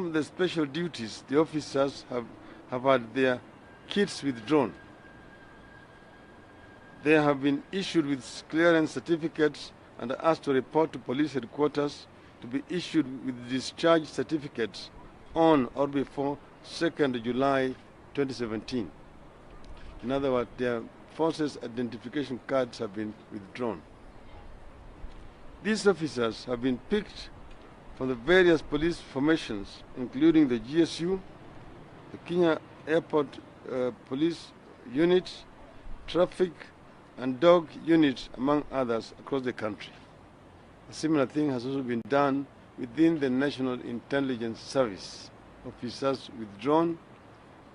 perform the special duties, the officers have had their kits withdrawn. They have been issued with clearance certificates and are asked to report to police headquarters to be issued with discharge certificates on or before 2nd July 2017. In other words, their forces identification cards have been withdrawn. These officers have been picked from the various police formations, including the GSU, the Kenya Airport Police Unit, Traffic and Dog Unit, among others, across the country. A similar thing has also been done within the National Intelligence Service. Officers withdrawn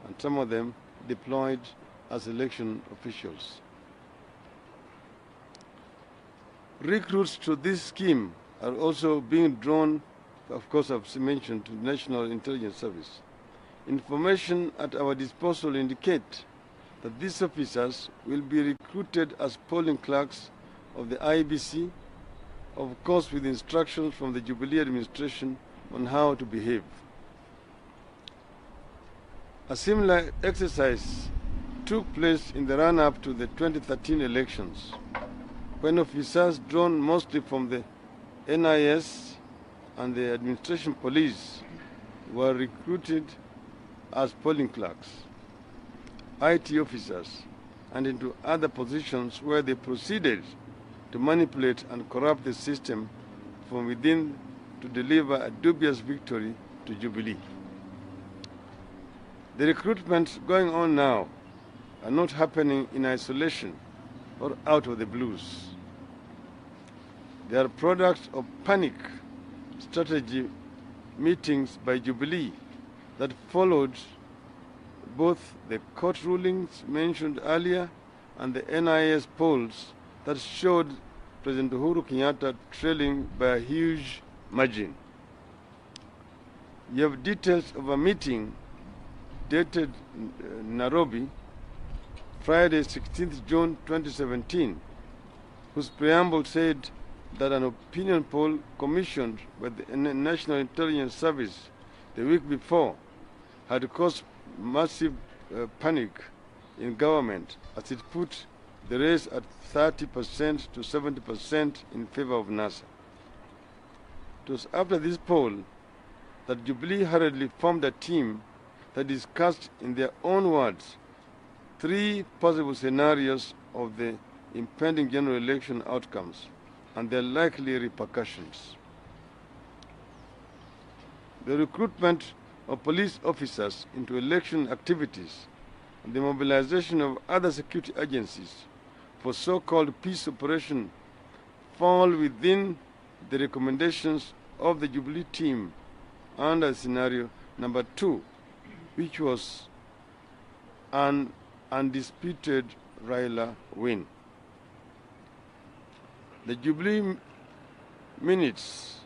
and some of them deployed as election officials. Recruits to this scheme are also being drawn, of course, I've mentioned, to the National Intelligence Service. Information at our disposal indicate that these officers will be recruited as polling clerks of the IEBC, of course with instructions from the Jubilee administration on how to behave. A similar exercise took place in the run-up to the 2013 elections, when officers drawn mostly from the NIS and the administration police were recruited as polling clerks, IT officers, and into other positions where they proceeded to manipulate and corrupt the system from within to deliver a dubious victory to Jubilee. The recruitments going on now are not happening in isolation or out of the blues. They are products of panic strategy meetings by Jubilee that followed both the court rulings mentioned earlier and the NIS polls that showed President Uhuru Kenyatta trailing by a huge margin. You have details of a meeting dated Nairobi, Friday, 16th June 2017, whose preamble said that an opinion poll commissioned by the National Intelligence Service the week before had caused massive panic in government as it put the race at 30% to 70% in favor of NASA. It was after this poll that Jubilee hurriedly formed a team that discussed, in their own words, 3 possible scenarios of the impending general election outcomes and their likely repercussions. The recruitment of police officers into election activities and the mobilization of other security agencies for so-called peace operation fall within the recommendations of the Jubilee team under scenario number 2, which was an undisputed Raila win. The Jubilee minutes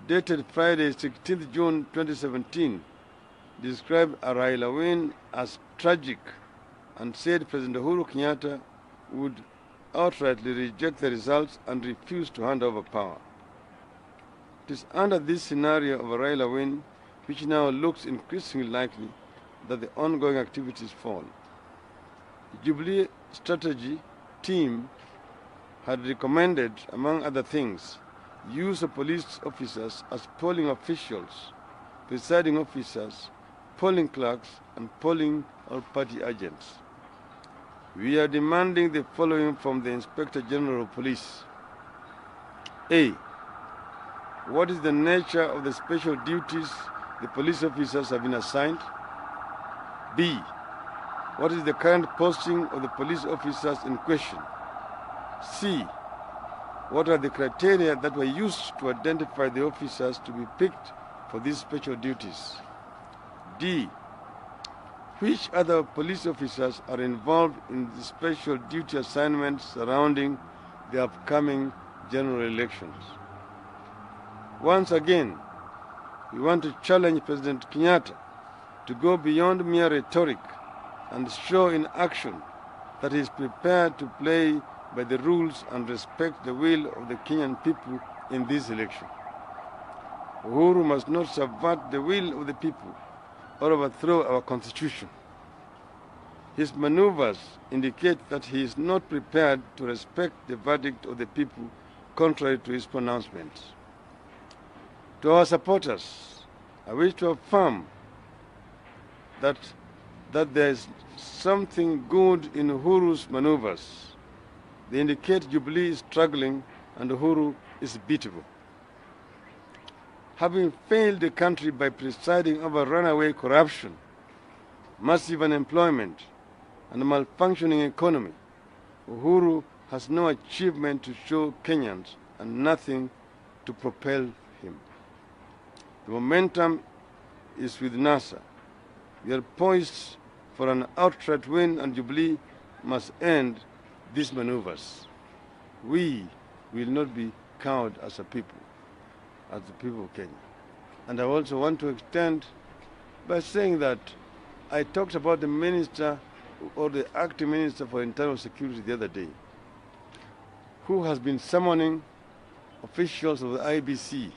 dated Friday, 16th June 2017, described a Raila win as tragic and said President Uhuru Kenyatta would outrightly reject the results and refuse to hand over power. It is under this scenario of a Raila win, which now looks increasingly likely, that the ongoing activities fall. The Jubilee strategy team had recommended, among other things, use of police officers as polling officials, presiding officers, polling clerks, and polling or party agents. We are demanding the following from the Inspector General of Police. A. What is the nature of the special duties the police officers have been assigned? B. What is the current posting of the police officers in question? C. What are the criteria that were used to identify the officers to be picked for these special duties? D. Which other police officers are involved in the special duty assignments surrounding the upcoming general elections? Once again, we want to challenge President Kenyatta to go beyond mere rhetoric and show in action that he is prepared to play by the rules and respect the will of the Kenyan people in this election. Uhuru must not subvert the will of the people or overthrow our constitution. His maneuvers indicate that he is not prepared to respect the verdict of the people contrary to his pronouncements. To our supporters, I wish to affirm that there is something good in Uhuru's maneuvers. They indicate Jubilee is struggling and Uhuru is beatable. Having failed the country by presiding over runaway corruption, massive unemployment, and a malfunctioning economy, Uhuru has no achievement to show Kenyans and nothing to propel him. The momentum is with NASA. We are poised for an outright win, and Jubilee must end these maneuvers. We will not be cowed as a people, as the people of Kenya. And I also want to extend by saying that I talked about the minister or the acting minister for internal security the other day, who has been summoning officials of the IBC,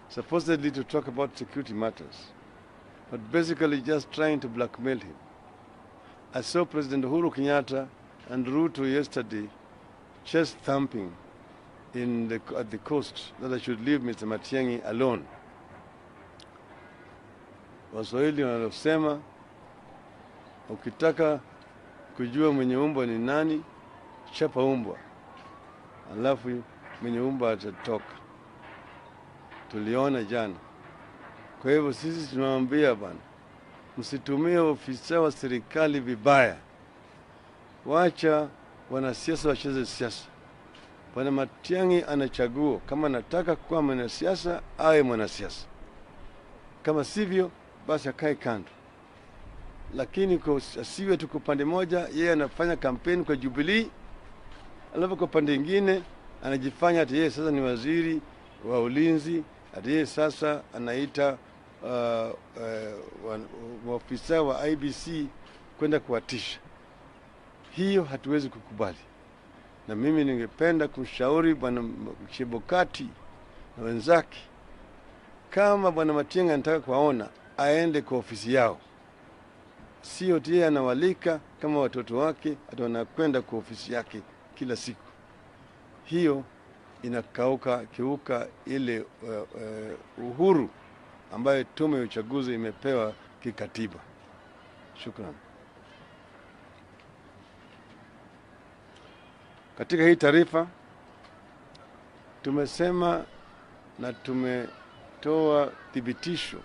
supposedly to talk about security matters, but basically just trying to blackmail him. I saw President Uhuru Kenyatta and Ruto yesterday chest thumping at the coast that I should leave Mr. Matiang'i alone. Waswahili wanasema ukitaka kujua mwenye umbwa ni nani, chapa umbwa, alafu mwenye umbwa atatoka. Tuliona jana. Kwa hivyo sisi tunawaambia bana, msitumie ofisa wa serikali vibaya. Wacha wanasiasa wacheze siasa. Bwana Matiang'i anachagua kama anataka kuwa mwanasiasa awe mwanasiasa. Kama sivyo basi akae kando. Lakini asiwe tu kwa pande moja, yeye anafanya kampeni kwa Jubilee, alafu kwa pande nyingine anajifanya ati yeye sasa ni waziri wa ulinzi, ati yeye sasa anaita maafisa wa IBC kwenda kuwatisha. Hiyo hatuwezi kukubali. Na mimi ningependa kumshauri Bwana Chebukati na wenzake, kama Bwana Matiang'i anataka kuwaona, aende kwa ofisi yao. Sio yeye anawalika kama watoto wake wanakwenda kwa ofisi yake kila siku. Hiyo kiuka ile uhuru ambayo tume ya uchaguzi imepewa kikatiba. Shukrani. Katika hii taarifa tumesema na tumetoa thibitisho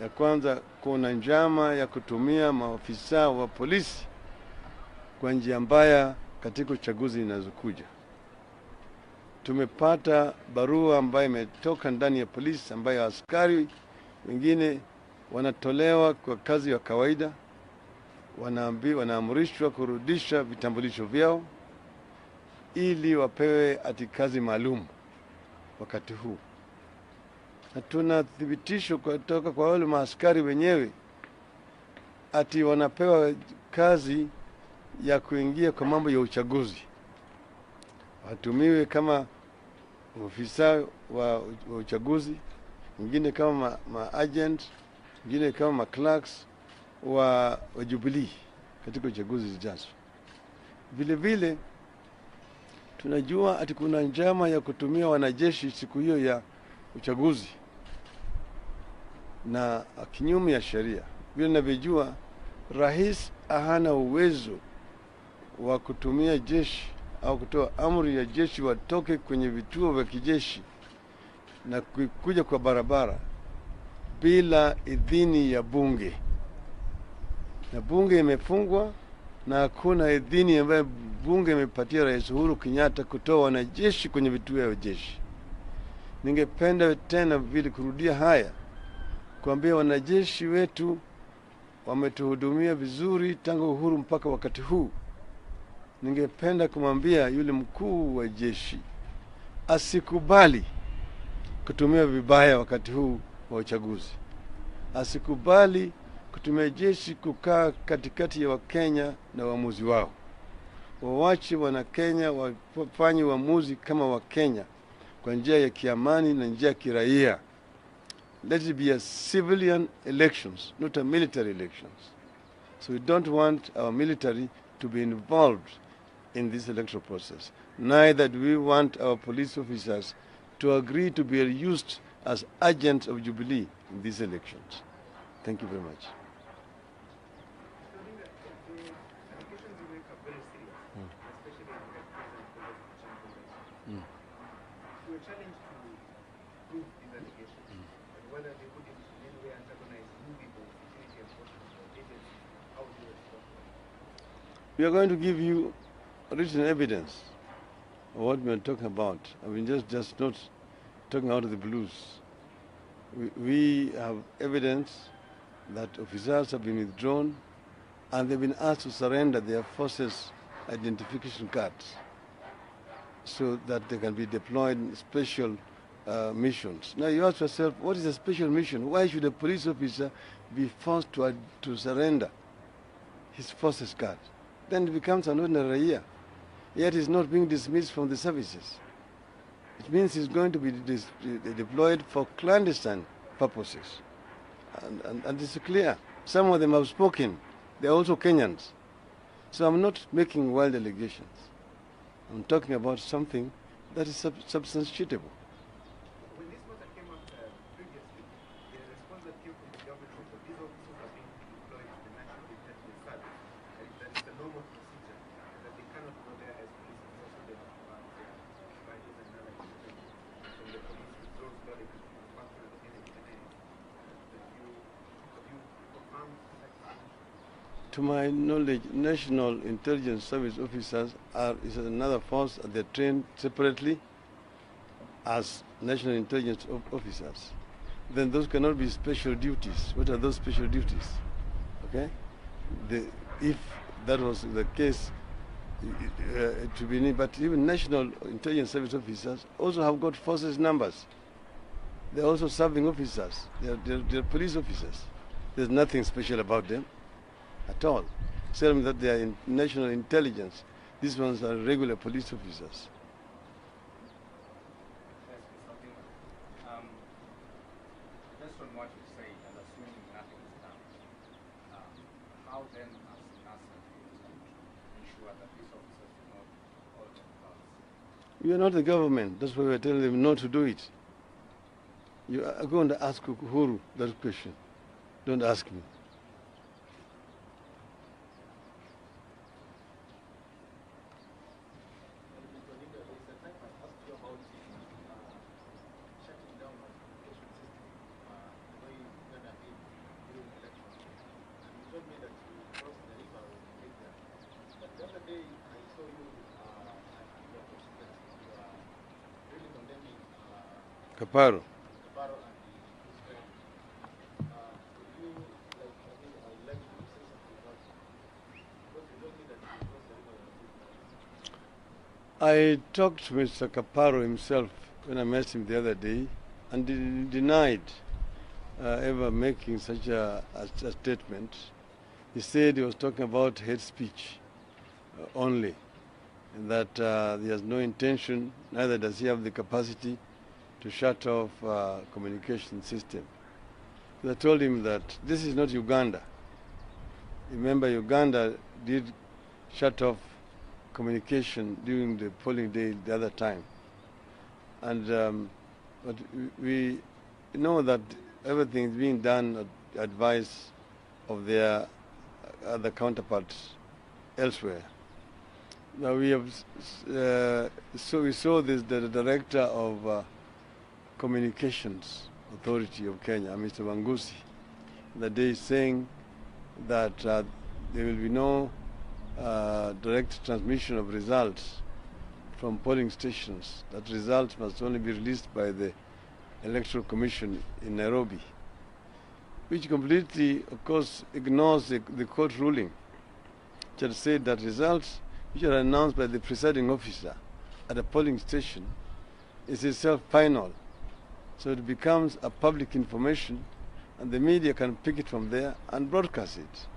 ya kwanza, kuna njama ya kutumia maafisa wa polisi kwa njia mbaya katika uchaguzi zinazokuja. Tumepata barua ambayo imetoka ndani ya polisi ambayo askari wengine wanatolewa kwa kazi ya kawaida, wanaamrishwa kurudisha vitambulisho vyao ili wapewe ati kazi maalum wakati huu. Na tuna thibitisho kutoka kwa wale maaskari wenyewe ati wanapewa kazi ya kuingia kwa mambo ya uchaguzi. Watumiwe kama ofisa wa uchaguzi, wengine kama agent, wengine kama clerks wa Jubilee katika uchaguzi zijazo. Vile vile tunajua ati kuna njama ya kutumia wanajeshi siku hiyo ya uchaguzi na kinyume ya sheria. Vile ninavyojua, rais hana uwezo wa kutumia jeshi au kutoa amri ya jeshi watoke kwenye vituo vya kijeshi na kuja kwa barabara bila idhini ya bunge. Na bunge imefungwa na hakuna idhini ambayo bunge imepatia Rais Uhuru Kenyatta kutoa wanajeshi kwenye vituo vya jeshi. Ningependa tena vile kurudia haya, kuambia wanajeshi wetu wametuhudumia vizuri tangu uhuru mpaka wakati huu. Ningependa kumwambia yule mkuu wa jeshi asikubali kutumia vibaya wakati huu wa uchaguzi. Asikubali kutumia jeshi kukaa katikati ya Wakenya na uamuzi wao. Wawache wana Kenya wafanye uamuzi kama Wakenya kwa njia ya kiamani na njia ya kiraia. let it be a civilian elections, not a military elections. So we don't want our military to be involved in this electoral process. Neither do we want our police officers to agree to be used as agents of Jubilee in these elections. Thank you very much. You were challenged to prove these allegations and whether they would in any way antagonize you people, security enforcement or agencies. How would you respond? We are going to give you written evidence of what we are talking about. I mean, just not talking out of the blues. We have evidence that officers have been withdrawn and they've been asked to surrender their forces identification cards so that they can be deployed in special missions. Now you ask yourself, what is a special mission? Why should a police officer be forced to surrender his forces card? Then it becomes an ordinary year. Yet he's not being dismissed from the services. It means he's going to be deployed for clandestine purposes. And it's clear. Some of them have spoken. They're also Kenyans. So I'm not making wild allegations. I'm talking about something that is substantiable. When this matter came up previously, the response that came from the government was that these officers are being deployed to the National Intelligence Service, and that it's a normal procedure, and that they cannot go there as police officers, so they have to have their badges and other information from the police withdraws so that they can function as NHNA. Have you confirmed that information? To my knowledge, National Intelligence Service officers is another force. They're trained separately as National Intelligence officers. Then those cannot be special duties. What are those special duties? Okay? If that was the case, to be, but even National Intelligence Service officers also have got forces numbers. They're also serving officers. They're police officers. There's nothing special about them at all. Except that they are in national intelligence. These ones are regular police officers. Based on what you say, and assuming nothing is done, how then as NASA ensure that these officers do not hold themselves? We are not the government. That's why we are telling them not to do it. You are going to ask Uhuru that question. Don't ask me. Kaparo. I talked to Mr. Kaparo himself when I met him the other day, and he denied ever making such a statement. He said he was talking about hate speech only, and that he has no intention, neither does he have the capacity to shut off communication system. I told him that this is not Uganda. Remember, Uganda did shut off communication during the polling day the other time. And but we know that everything is being done at advice of their other counterparts elsewhere. Now we have, so we saw this, the director of Communications Authority of Kenya, Mr. Wangusi, the day saying that there will be no direct transmission of results from polling stations. That results must only be released by the Electoral Commission in Nairobi, which completely, of course, ignores the court ruling, which had said that results which are announced by the presiding officer at a polling station is itself final. So it becomes a public information, and the media can pick it from there and broadcast it.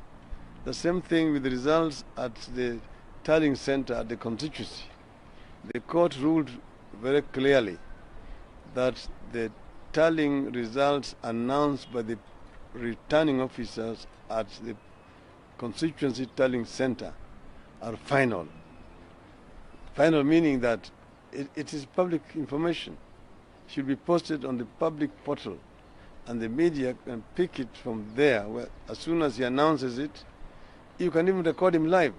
The same thing with the results at the tallying center at the constituency. The court ruled very clearly that the tallying results announced by the returning officers at the constituency tallying center are final. Final meaning that it is public information. It should be posted on the public portal, and the media can pick it from there. Where, as soon as he announces it, you can even record him live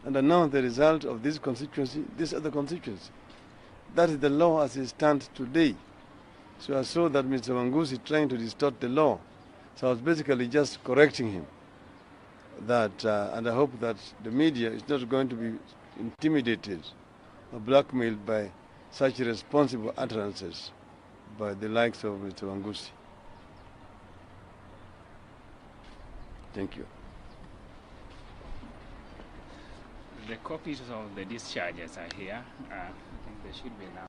and announce the result of this constituency, this other constituency. That is the law as it stands today. So I saw that Mr. Wangusi trying to distort the law. So I was basically just correcting him. That, and I hope that the media is not going to be intimidated or blackmailed by such irresponsible utterances by the likes of Mr. Wangusi. Thank you. The copies of the discharges are here. I think they should be now.